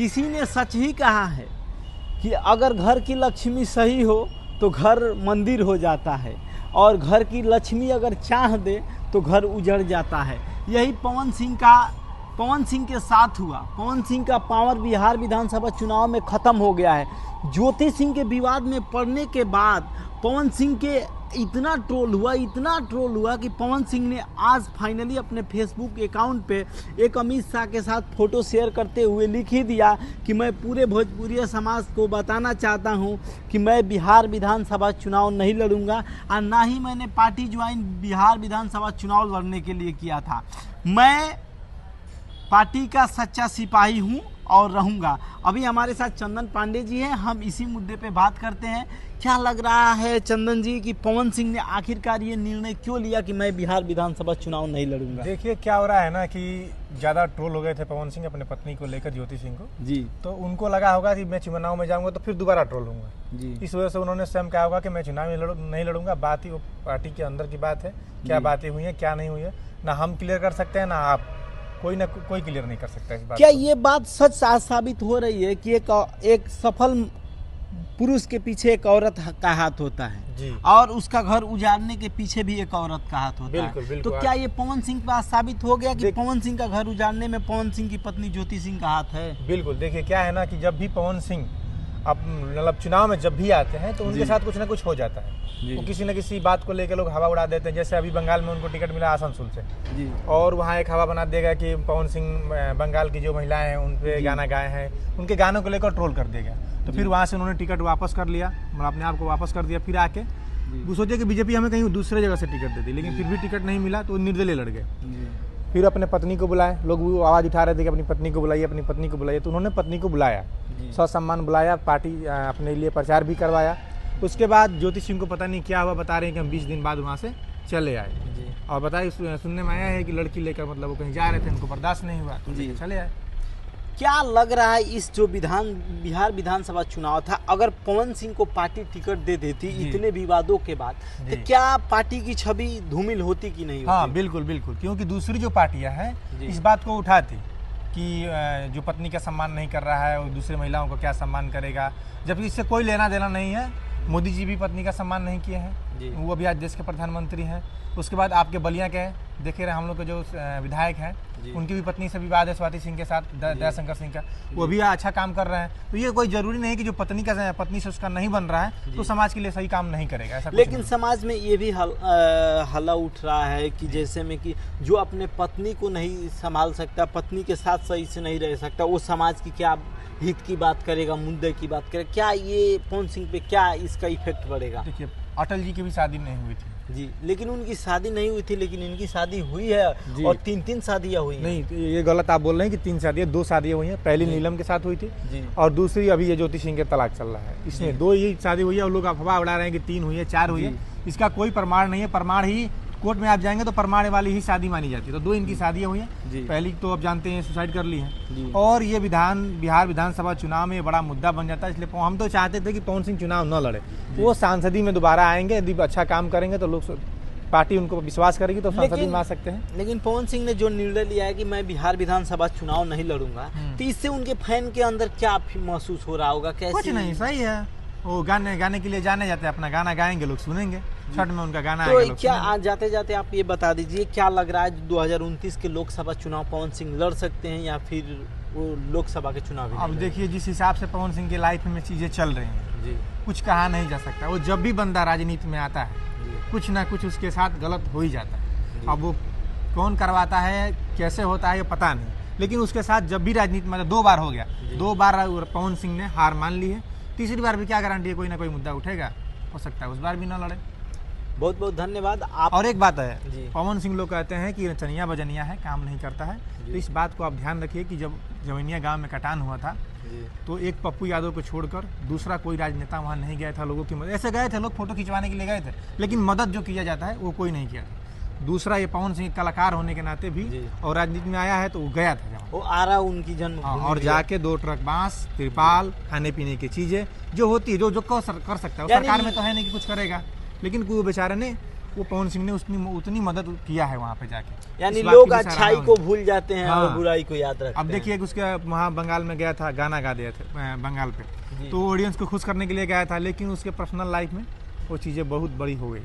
किसी ने सच ही कहा है कि अगर घर की लक्ष्मी सही हो तो घर मंदिर हो जाता है, और घर की लक्ष्मी अगर चाह दे तो घर उजड़ जाता है। यही पवन सिंह के साथ हुआ। पवन सिंह का पावर बिहार विधानसभा चुनाव में ख़त्म हो गया है। ज्योति सिंह के विवाद में पड़ने के बाद पवन सिंह के इतना ट्रोल हुआ कि पवन सिंह ने आज फाइनली अपने फेसबुक अकाउंट पे एक अमित शाह के साथ फ़ोटो शेयर करते हुए लिख ही दिया कि मैं पूरे भोजपुरी समाज को बताना चाहता हूं कि मैं बिहार विधानसभा चुनाव नहीं लड़ूंगा, और ना ही मैंने पार्टी ज्वाइन बिहार विधानसभा चुनाव लड़ने के लिए किया था। मैं पार्टी का सच्चा सिपाही हूं और रहूंगा। अभी हमारे साथ चंदन पांडे जी हैं, हम इसी मुद्दे पे बात करते हैं। क्या लग रहा है चंदन जी कि पवन सिंह ने आखिरकार ये निर्णय क्यों लिया कि मैं बिहार विधानसभा चुनाव नहीं लड़ूंगा? देखिए क्या हो रहा है ना कि ज़्यादा ट्रोल हो गए थे पवन सिंह अपने पत्नी को लेकर, ज्योति सिंह को जी, तो उनको लगा होगा कि मैं चुनाव में जाऊंगा तो फिर दोबारा ट्रोल होऊंगा जी। इस वजह से उन्होंने स्वयं कहा होगा कि मैं चुनाव में नहीं लड़ूंगा। बात ही वो पार्टी के अंदर की बात है, क्या बातें हुई हैं क्या नहीं हुई है, ना हम क्लियर कर सकते हैं ना आप, कोई क्लियर नहीं कर सकता इस बात। क्या ये बात सच साबित हो रही है कि एक सफल पुरुष के पीछे एक औरत का हाथ होता है जी, और उसका घर उजाड़ने के पीछे भी एक औरत का हाथ होता है? बिल्कुल। तो क्या ये पवन सिंह पर साबित हो गया कि पवन सिंह का घर उजाड़ने में पवन सिंह की पत्नी ज्योति सिंह का हाथ है? बिल्कुल। देखिए क्या है ना कि जब भी पवन सिंह अब मतलब चुनाव में जब भी आते हैं तो उनके साथ कुछ ना कुछ हो जाता है। वो किसी न किसी बात को लेकर लोग हवा उड़ा देते हैं। जैसे अभी बंगाल में उनको टिकट मिला आसनसोल से जी, और वहाँ एक हवा बना देगा कि पवन सिंह बंगाल की जो महिलाएं हैं उन पे गाना गाए हैं, उनके गानों को लेकर ट्रोल कर देगा। तो फिर वहाँ से उन्होंने टिकट वापस कर लिया, मतलब अपने आप को वापस कर दिया। फिर आके वो सोचे कि बीजेपी हमें कहीं दूसरे जगह से टिकट देती, लेकिन फिर भी टिकट नहीं मिला तो निर्दलीय लड़ गए। फिर अपने पत्नी को बुलाए, लोग वो आवाज़ उठा रहे थे कि अपनी पत्नी को बुलाइए, तो उन्होंने पत्नी को बुलाया, ससम्मान बुलाया, पार्टी अपने लिए प्रचार भी करवाया। उसके बाद ज्योति सिंह को पता नहीं क्या हुआ, बता रहे हैं कि हम 20 दिन बाद वहाँ से चले आए। और बताइए सुनने में आया है कि लड़की लेकर मतलब वो कहीं जा रहे थे, उनको बर्दाश्त नहीं हुआ तो चले आए। क्या लग रहा है इस जो बिहार विधानसभा चुनाव था, अगर पवन सिंह को पार्टी टिकट दे देती इतने विवादों के बाद, तो क्या पार्टी की छवि धूमिल होती कि नहीं होती? हाँ बिल्कुल, क्योंकि दूसरी जो पार्टियां हैं इस बात को उठाती कि जो पत्नी का सम्मान नहीं कर रहा है वो दूसरी महिलाओं को क्या सम्मान करेगा, जबकि इससे कोई लेना देना नहीं है। मोदी जी भी पत्नी का सम्मान नहीं किए हैं, वो अभी आज देश के प्रधानमंत्री हैं। उसके बाद आपके बलिया के देखे रहे हम लोग के जो विधायक हैं, उनकी भी पत्नी से विवाद है स्वाति सिंह के साथ, दयाशंकर सिंह का, वो भी अच्छा काम कर रहे हैं। तो ये कोई जरूरी नहीं कि जो पत्नी से उसका नहीं बन रहा है तो समाज के लिए सही काम नहीं करेगा, ऐसा। लेकिन समाज में ये भी हल्ला उठ रहा है कि जैसे में कि जो अपने पत्नी को नहीं संभाल सकता, पत्नी के साथ सही से नहीं रह सकता, वो समाज की क्या हित की बात करेगा, मुद्दे की बात करेगा? क्या ये पवन सिंह पे क्या इसका इफेक्ट पड़ेगा? देखिए अटल जी की भी शादी नहीं हुई थी जी, लेकिन उनकी शादी नहीं हुई थी, लेकिन इनकी शादी हुई है और 3 शादियां हुई हैं। नहीं, ये गलत आप बोल रहे हैं कि 3 शादियां, 2 शादियां हुई हैं। पहली नीलम के साथ हुई थी और दूसरी अभी ये ज्योति सिंह के तलाक चल रहा है, इसमें 2 ही शादी हुई है। और लोग अफवाह उड़ा रहे हैं कि 3 हुई है, 4 हुई है। इसका कोई प्रमाण नहीं है। प्रमाण ही कोर्ट में आप जाएंगे तो प्रमाण वाली ही शादी मानी जाती है। तो 2 इनकी शादियां हुई हैं। पहली तो आप जानते हैं सुसाइड कर ली है, और ये बिहार विधानसभा चुनाव में बड़ा मुद्दा बन जाता है। इसलिए हम तो चाहते थे कि पवन सिंह चुनाव न लड़े, वो सांसदी में दोबारा आएंगे, यदि अच्छा काम करेंगे तो लोग पार्टी उनको विश्वास करेगी तो संसद में आ सकते हैं। लेकिन पवन सिंह ने जो निर्णय लिया है कि मैं बिहार विधानसभा चुनाव नहीं लड़ूंगा, तो इससे उनके फैन के अंदर क्या महसूस हो रहा होगा? कैसे? कुछ नहीं, सही है। वो गाने के लिए जाने जाते हैं, अपना गाना गाएंगे, लोग सुनेंगे। छठ में उनका गाना तो आएगा, क्या आज जाते जाते आप ये बता दीजिए, क्या लग रहा है 2029 के लोकसभा चुनाव पवन सिंह लड़ सकते हैं या फिर वो लोकसभा के चुनाव? अब देखिए जिस हिसाब से पवन सिंह की लाइफ में चीजें चल रही हैं जी, कुछ कहा नहीं जा सकता। वो जब भी बंदा राजनीति में आता है कुछ ना कुछ उसके साथ गलत हो ही जाता है। अब वो कौन करवाता है, कैसे होता है, ये पता नहीं, लेकिन उसके साथ जब भी राजनीति में 2 बार हो गया, 2 बार पवन सिंह ने हार मान ली है। तीसरी बार भी क्या गारंटी है, कोई ना कोई मुद्दा उठेगा, हो सकता है उस बार भी ना लड़े। बहुत बहुत धन्यवाद आप। और एक बात है, पवन सिंह लोग कहते हैं कि चनिया बजनिया है, काम नहीं करता है। तो इस बात को आप ध्यान रखिए कि जब जवनिया गांव में कटान हुआ था तो एक पप्पू यादव को छोड़कर दूसरा कोई राजनेता वहाँ नहीं गया था लोगों की मदद। ऐसे गए थे लोग फोटो खिंचवाने के लिए गए थे, लेकिन मदद जो किया जाता है वो कोई नहीं किया था। दूसरा ये पवन सिंह कलाकार होने के नाते भी और राजनीति में आया है तो वो गया था, वो आ रहा उनकी जन्म और जाके 2 ट्रक बांस, तिरपाल, खाने पीने की चीजें जो होती है, जो कर सकता है। सरकार में तो है नहीं कि कुछ करेगा, लेकिन वो बेचारे ने वो पवन सिंह ने उतनी मदद किया है वहाँ पे जाके। यानी लोग अच्छाई को भूल जाते हैं और बुराई को याद रखते हैं। अब देखिए उसके वहाँ बंगाल में गया था, गाना गा दिए थे बंगाल पे, तो ऑडियंस को खुश करने के लिए गया था, लेकिन उसके पर्सनल लाइफ में वो चीज़ें बहुत बड़ी हो गई।